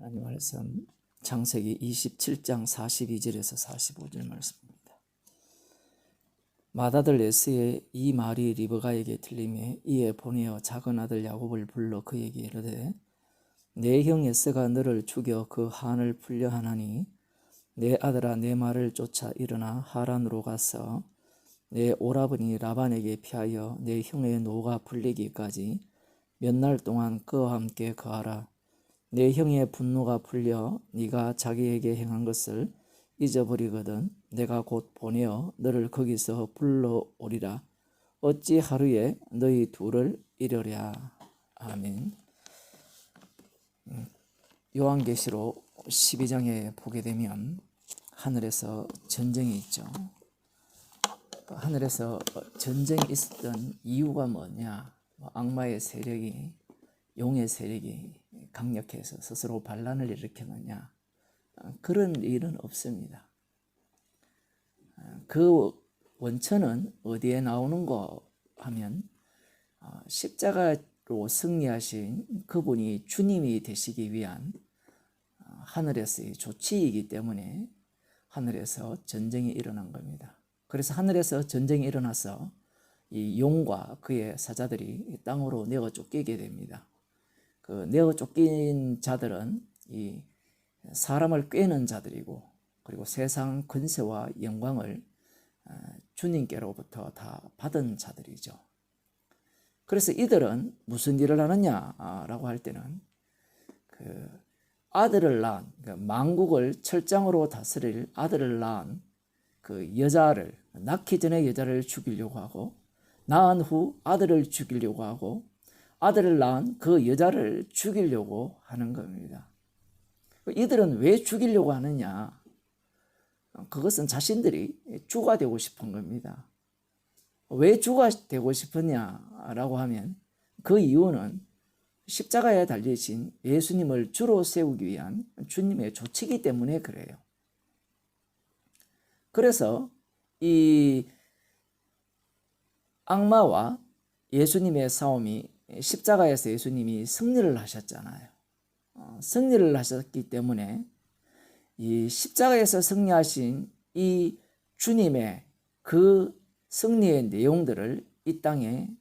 하나님 말씀 창세기 27장 42절에서 45절 말씀입니다. 맏아들 에서의 이 말이 리브가에게 들리매 이에 보내어 작은 아들 야곱을 불러 그에게 이르되 내 형 에서가 너를 죽여 그 한을 풀려 하나니 내 아들아 내 말을 쫓아 일어나 하란으로 가서 내 오라버니 라반에게 피하여 내 형의 노가 풀리기까지 몇 날 동안 그와 함께 거하라. 내 형의 분노가 풀려 네가 자기에게 행한 것을 잊어버리거든 내가 곧 보내어 너를 거기서 불러오리라. 어찌 하루에 너희 둘을 잃으랴. 아멘. 요한계시록 12장에 보게 되면 하늘에서 전쟁이 있죠. 하늘에서 전쟁이 있었던 이유가 뭐냐? 악마의 세력이, 용의 세력이 강력해서 스스로 반란을 일으켰느냐? 그런 일은 없습니다. 그 원천은 어디에 나오는가 하면 십자가로 승리하신 그분이 주님이 되시기 위한 하늘에서의 조치이기 때문에 하늘에서 전쟁이 일어난 겁니다. 그래서 하늘에서 전쟁이 일어나서 이 용과 그의 사자들이 땅으로 내어 쫓기게 됩니다. 그 내어 쫓긴 자들은 이 사람을 꾀는 자들이고 그리고 세상 권세와 영광을 주님께로부터 다 받은 자들이죠. 그래서 이들은 무슨 일을 하느냐라고 할 때는 그 아들을 낳은, 만국을 철장으로 다스릴 아들을 낳은 그 여자를, 낳기 전에 여자를 죽이려고 하고 낳은 후 아들을 죽이려고 하고 아들을 낳은 그 여자를 죽이려고 하는 겁니다. 이들은 왜 죽이려고 하느냐? 그것은 자신들이 주가 되고 싶은 겁니다. 왜 주가 되고 싶으냐라고 하면 그 이유는 십자가에 달리신 예수님을 주로 세우기 위한 주님의 조치이기 때문에 그래요. 그래서 이 악마와 예수님의 싸움이 십자가에서 예수님이 승리를 하셨잖아요. 승리를 하셨기 때문에 이 십자가에서 승리하신 이 주님의 그 승리의 내용들을 이 땅에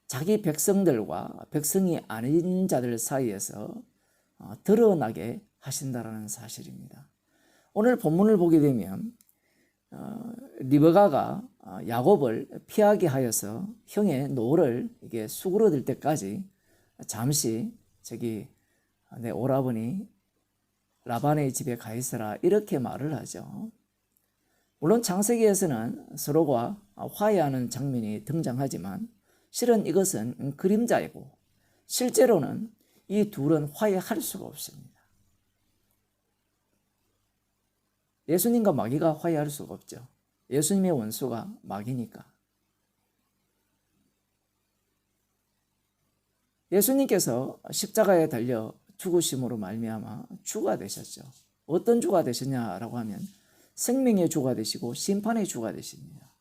자기 백성들과 백성이 아닌 자들 사이에서 드러나게 하신다라는 사실입니다. 오늘 본문을 보게 되면 리브가가 야곱을 피하게 하여서 형의 노를 이게 수그러들 때까지 잠시 저기 내 오라버니 라반의 집에 가 있어라 이렇게 말을 하죠. 물론 창세기에서는 서로가 화해하는 장면이 등장하지만 실은 이것은 그림자이고 실제로는 이 둘은 화해할 수가 없습니다. 예수님과 마귀가 화해할 수가 없죠. 예수님의 원수가 마귀니까. 예수님께서 십자가에 달려 죽으심으로 말미암아 주가 되셨죠. 어떤 주가 되셨냐라고 하면 생명의 주가 되시고 심판의 주가 되십니다.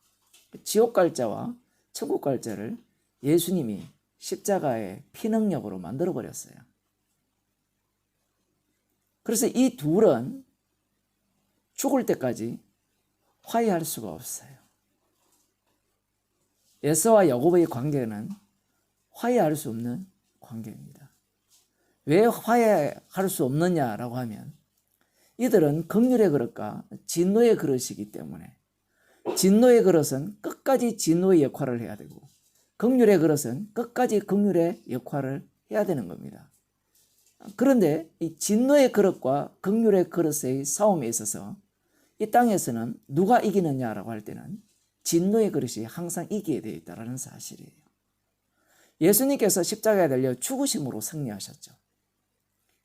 지옥 갈 자와 천국 갈 자를 예수님이 십자가의 피능력으로 만들어 버렸어요. 그래서 이 둘은 죽을 때까지 화해할 수가 없어요. 에서와 야곱의 관계는 화해할 수 없는 관계입니다. 왜 화해할 수 없느냐라고 하면 이들은 긍휼의 그릇과 진노의 그릇이기 때문에 진노의 그릇은 끝까지 진노의 역할을 해야 되고 긍휼의 그릇은 끝까지 긍휼의 역할을 해야 되는 겁니다. 그런데 이 진노의 그릇과 긍휼의 그릇의 싸움에 있어서 이 땅에서는 누가 이기느냐라고 할 때는 진노의 그릇이 항상 이기게 되어 있다는 사실이에요. 예수님께서 십자가에 달려 죽으심으로 승리하셨죠.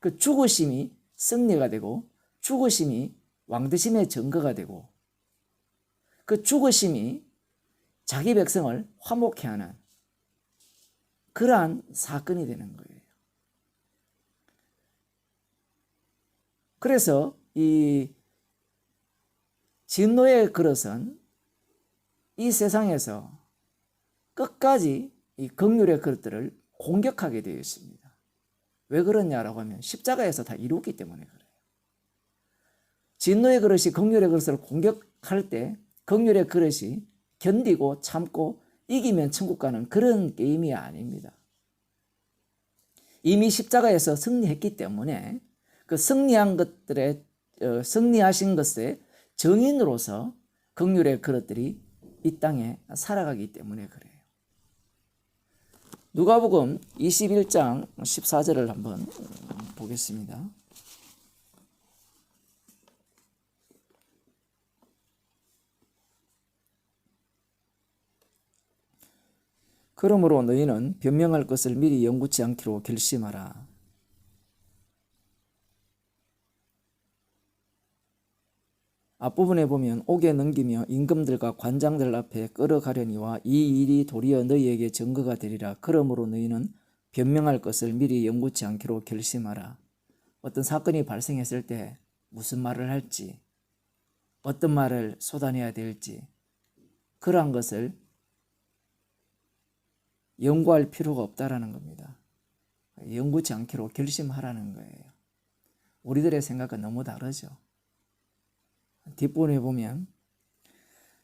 그 죽으심이 승리가 되고 죽으심이 왕되심의 증거가 되고 그 죽으심이 자기 백성을 화목케 하는 그러한 사건이 되는 거예요. 그래서 이 진노의 그릇은 이 세상에서 끝까지 이 긍휼의 그릇들을 공격하게 되어 있습니다. 왜 그러냐라고 하면 십자가에서 다 이루었기 때문에 그래요. 진노의 그릇이 긍휼의 그릇을 공격할 때 긍휼의 그릇이 견디고 참고 이기면 천국 가는 그런 게임이 아닙니다. 이미 십자가에서 승리했기 때문에 그 승리하신 것의 정인으로서 긍휼의 그릇들이 이 땅에 살아가기 때문에 그래요. 누가복음 21장 14절을 한번 보겠습니다. 그러므로 너희는 변명할 것을 미리 영구치 않기로 결심하라. 앞부분에 보면 옥에 넘기며 임금들과 관장들 앞에 끌어가려니와 이 일이 도리어 너희에게 증거가 되리라. 그러므로 너희는 변명할 것을 미리 영구치 않기로 결심하라. 어떤 사건이 발생했을 때 무슨 말을 할지, 어떤 말을 쏟아내야 될지 그러한 것을 연구할 필요가 없다라는 겁니다. 영구치 않기로 결심하라는 거예요. 우리들의 생각은 너무 다르죠. 뒷부분에 보면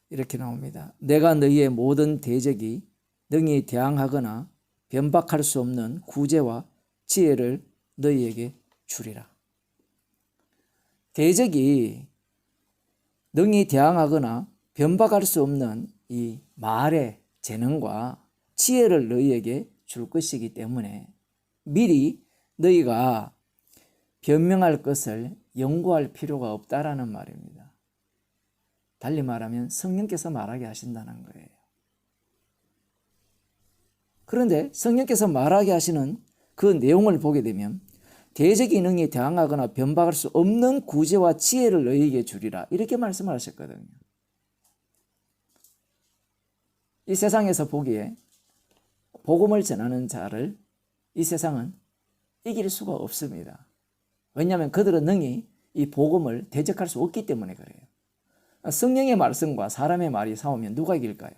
이렇게 나옵니다. 내가 너희의 모든 대적이 능히 대항하거나 변박할 수 없는 구제와 지혜를 너희에게 주리라. 대적이 능히 대항하거나 변박할 수 없는 이 말의 재능과 지혜를 너희에게 줄 것이기 때문에 미리 너희가 변명할 것을 연구할 필요가 없다라는 말입니다. 달리 말하면 성령께서 말하게 하신다는 거예요. 그런데 성령께서 말하게 하시는 그 내용을 보게 되면 대적이 능히 대항하거나 변박할 수 없는 구제와 지혜를 너희에게 주리라 이렇게 말씀하셨거든요. 이 세상에서 보기에 복음을 전하는 자를 이 세상은 이길 수가 없습니다. 왜냐하면 그들은 능히 이 복음을 대적할 수 없기 때문에 그래요. 성령의 말씀과 사람의 말이 싸우면 누가 이길까요?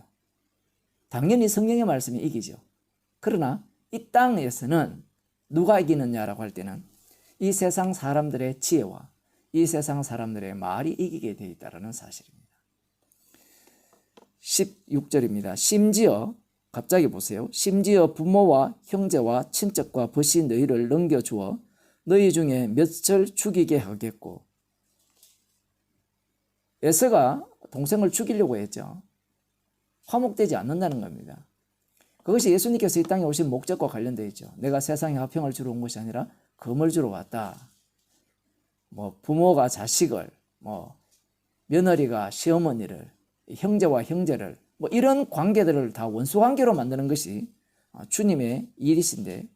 당연히 성령의 말씀이 이기죠. 그러나 이 땅에서는 누가 이기느냐라고 할 때는 이 세상 사람들의 지혜와 이 세상 사람들의 말이 이기게 되어 있다는 사실입니다. 16절입니다. 심지어 갑자기 보세요. 심지어 부모와 형제와 친척과 벗이 너희를 넘겨주어 너희 중에 몇을 죽이게 하겠고. 에서가 동생을 죽이려고 했죠. 화목되지 않는다는 겁니다. 그것이 예수님께서 이 땅에 오신 목적과 관련되어 있죠. 내가 세상에 화평을 주러 온 것이 아니라 금을 주러 왔다. 부모가 자식을, 며느리가 시어머니를, 형제와 형제를, 이런 관계들을 다 원수 관계로 만드는 것이 주님의 일이신데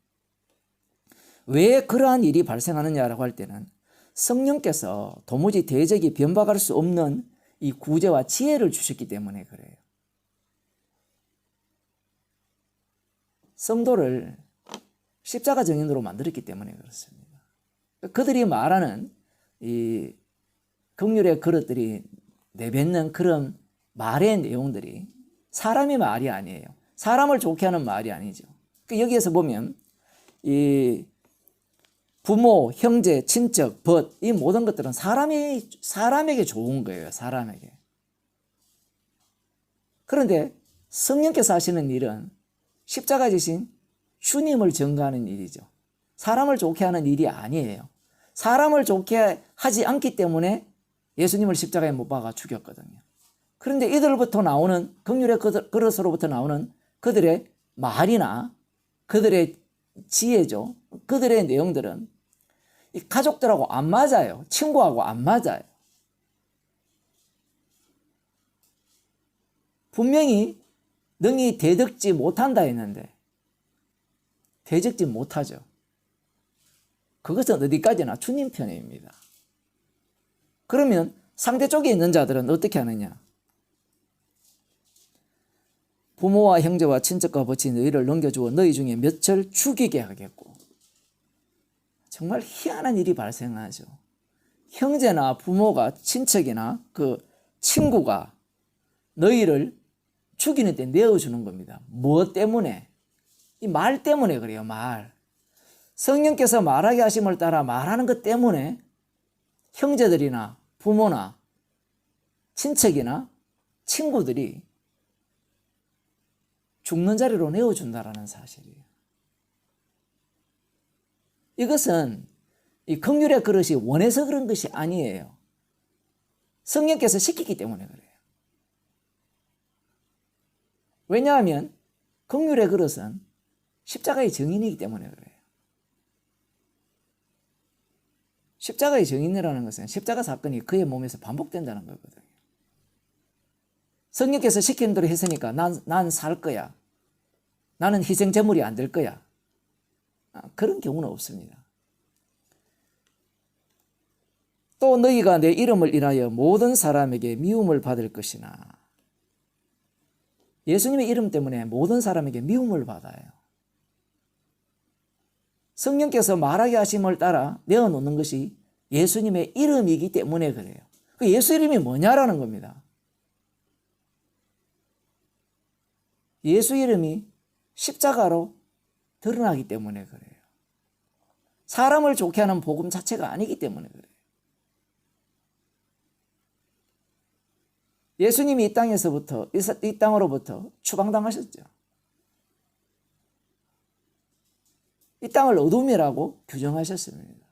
왜 그러한 일이 발생하느냐라고 할 때는 성령께서 도무지 대적이 변박할 수 없는 이 구제와 지혜를 주셨기 때문에 그래요. 성도를 십자가 정인으로 만들었기 때문에 그렇습니다. 그들이 말하는 이 긍휼의 그릇들이 내뱉는 그런 말의 내용들이 사람의 말이 아니에요. 사람을 좋게 하는 말이 아니죠. 여기에서 보면 이 부모, 형제, 친척, 벗, 이 모든 것들은 사람에게 좋은 거예요. 사람에게. 그런데 성령께서 하시는 일은 십자가 지신 주님을 전가하는 일이죠. 사람을 좋게 하는 일이 아니에요. 사람을 좋게 하지 않기 때문에 예수님을 십자가에 못 박아 죽였거든요. 그런데 이들로부터 나오는 긍휼의 그릇으로부터 나오는 그들의 말이나 그들의 지혜죠. 그들의 내용들은 이 가족들하고 안 맞아요. 친구하고 안 맞아요. 분명히 능히 대적지 못한다 했는데 대적지 못하죠. 그것은 어디까지나 주님 편입니다. 그러면 상대 쪽에 있는 자들은 어떻게 하느냐? 부모와 형제와 친척과 벗이 너희를 넘겨주어 너희 중에 몇을 죽이게 하겠고. 정말 희한한 일이 발생하죠. 형제나 부모가 친척이나 그 친구가 너희를 죽이는 데 내어주는 겁니다. 무엇 때문에? 이 말 때문에 그래요. 말. 성령께서 말하게 하심을 따라 말하는 것 때문에 형제들이나 부모나 친척이나 친구들이 죽는 자리로 내어준다라는 사실이에요. 이것은 이 긍휼의 그릇이 원해서 그런 것이 아니에요. 성령께서 시키기 때문에 그래요. 왜냐하면 긍휼의 그릇은 십자가의 증인이기 때문에 그래요. 십자가의 증인이라는 것은 십자가 사건이 그의 몸에서 반복된다는 거거든요. 성령께서 시키는 대로 했으니까 난 살 거야. 나는 희생 제물이 안 될 거야. 그런 경우는 없습니다. 또 너희가 내 이름을 인하여 모든 사람에게 미움을 받을 것이나, 예수님의 이름 때문에 모든 사람에게 미움을 받아요. 성령께서 말하게 하심을 따라 내어놓는 것이 예수님의 이름이기 때문에 그래요. 그 예수 이름이 뭐냐라는 겁니다. 예수 이름이 십자가로 드러나기 때문에 그래요. 사람을 좋게 하는 복음 자체가 아니기 때문에 그래요. 예수님이 이 땅으로부터 추방당하셨죠. 이 땅을 어둠이라고 규정하셨습니다.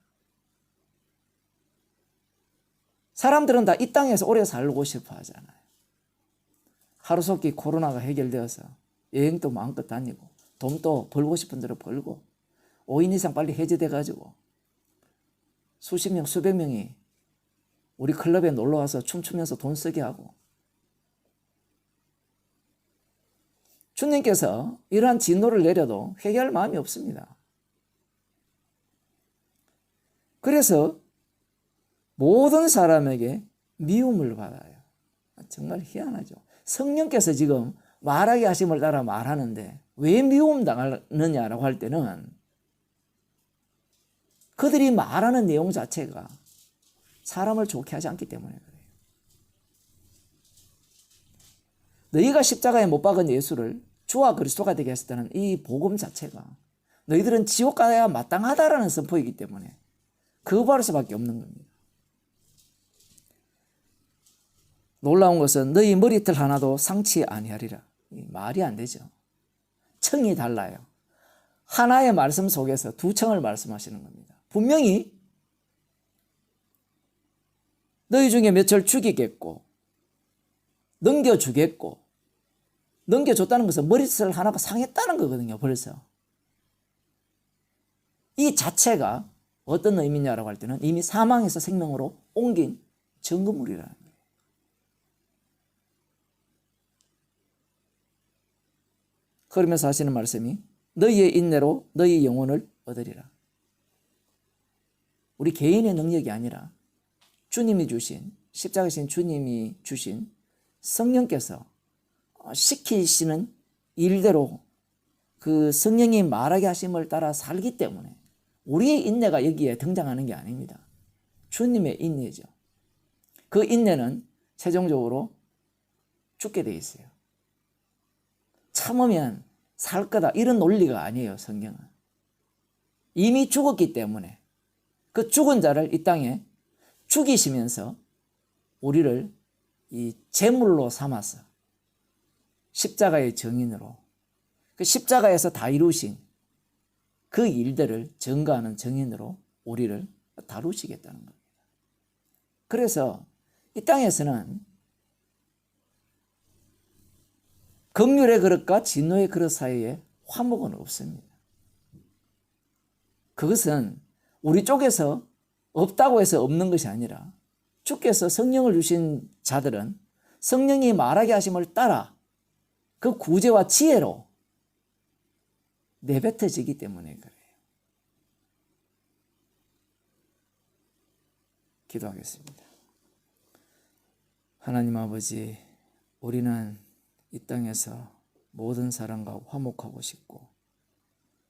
사람들은 다 이 땅에서 오래 살고 싶어 하잖아요. 하루속히 코로나가 해결되어서 여행도 마음껏 다니고 돈도 벌고 싶은 대로 벌고 5인 이상 빨리 해제돼가지고 수십 명, 수백 명이 우리 클럽에 놀러와서 춤추면서 돈 쓰게 하고, 주님께서 이러한 진노를 내려도 회개할 마음이 없습니다. 그래서 모든 사람에게 미움을 받아요. 정말 희한하죠. 성령께서 지금 말하게 하심을 따라 말하는데 왜 미움 당하느냐라고 할 때는 그들이 말하는 내용 자체가 사람을 좋게 하지 않기 때문에 그래요. 너희가 십자가에 못 박은 예수를 주와 그리스도가 되게 했다는 이 복음 자체가 너희들은 지옥 가야 마땅하다라는 선포이기 때문에 거부할 수밖에 없는 겁니다. 놀라운 것은 너희 머리털 하나도 상치 아니하리라. 말이 안 되죠. 청이 달라요. 하나의 말씀 속에서 두 청을 말씀하시는 겁니다. 분명히 너희 중에 몇을 죽이겠고 넘겨주겠고, 넘겨줬다는 것은 머리털 하나가 상했다는 거거든요. 벌써 이 자체가 어떤 의미냐라고 할 때는 이미 사망에서 생명으로 옮긴 증거물이라는 거예요. 그러면서 하시는 말씀이 너희의 인내로 너희 영혼을 얻으리라. 우리 개인의 능력이 아니라 주님이 주신, 십자가신 주님이 주신 성령께서 시키시는 일대로 그 성령이 말하게 하심을 따라 살기 때문에 우리의 인내가 여기에 등장하는 게 아닙니다. 주님의 인내죠. 그 인내는 최종적으로 죽게 돼 있어요. 참으면 살 거다, 이런 논리가 아니에요. 성경은 이미 죽었기 때문에 그 죽은 자를 이 땅에 죽이시면서 우리를 이 제물로 삼아서 십자가의 증인으로, 그 십자가에서 다 이루신 그 일들을 증거하는 증인으로 우리를 다루시겠다는 겁니다. 그래서 이 땅에서는 긍휼의 그릇과 진노의 그릇 사이에 화목은 없습니다. 그것은 우리 쪽에서 없다고 해서 없는 것이 아니라 주께서 성령을 주신 자들은 성령이 말하게 하심을 따라 그 구제와 지혜로 내뱉어지기 때문에 그래요. 기도하겠습니다. 하나님 아버지, 우리는 이 땅에서 모든 사람과 화목하고 싶고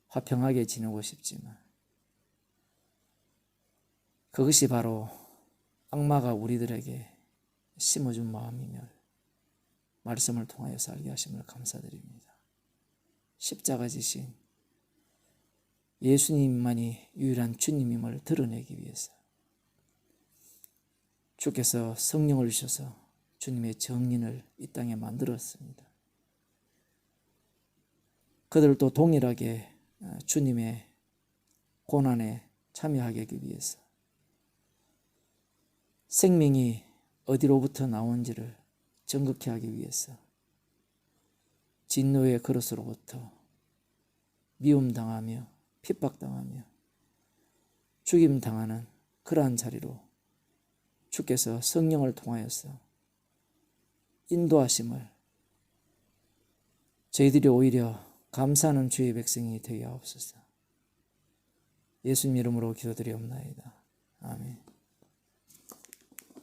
화평하게 지내고 싶지만 그것이 바로 악마가 우리들에게 심어준 마음이며 말씀을 통하여서 알게 하심을 감사드립니다. 십자가 지신 예수님만이 유일한 주님임을 드러내기 위해서 주께서 성령을 주셔서 주님의 정인을 이 땅에 만들었습니다. 그들도 동일하게 주님의 고난에 참여하기 위해서 생명이 어디로부터 나온지를 정확히 하기 위해서 진노의 그릇으로부터 미움당하며 핍박당하며 죽임당하는 그러한 자리로 주께서 성령을 통하여서 인도하심을 저희들이 오히려 감사하는 주의 백성이 되게 하옵소서. 예수님 이름으로 기도드리옵나이다. 아멘.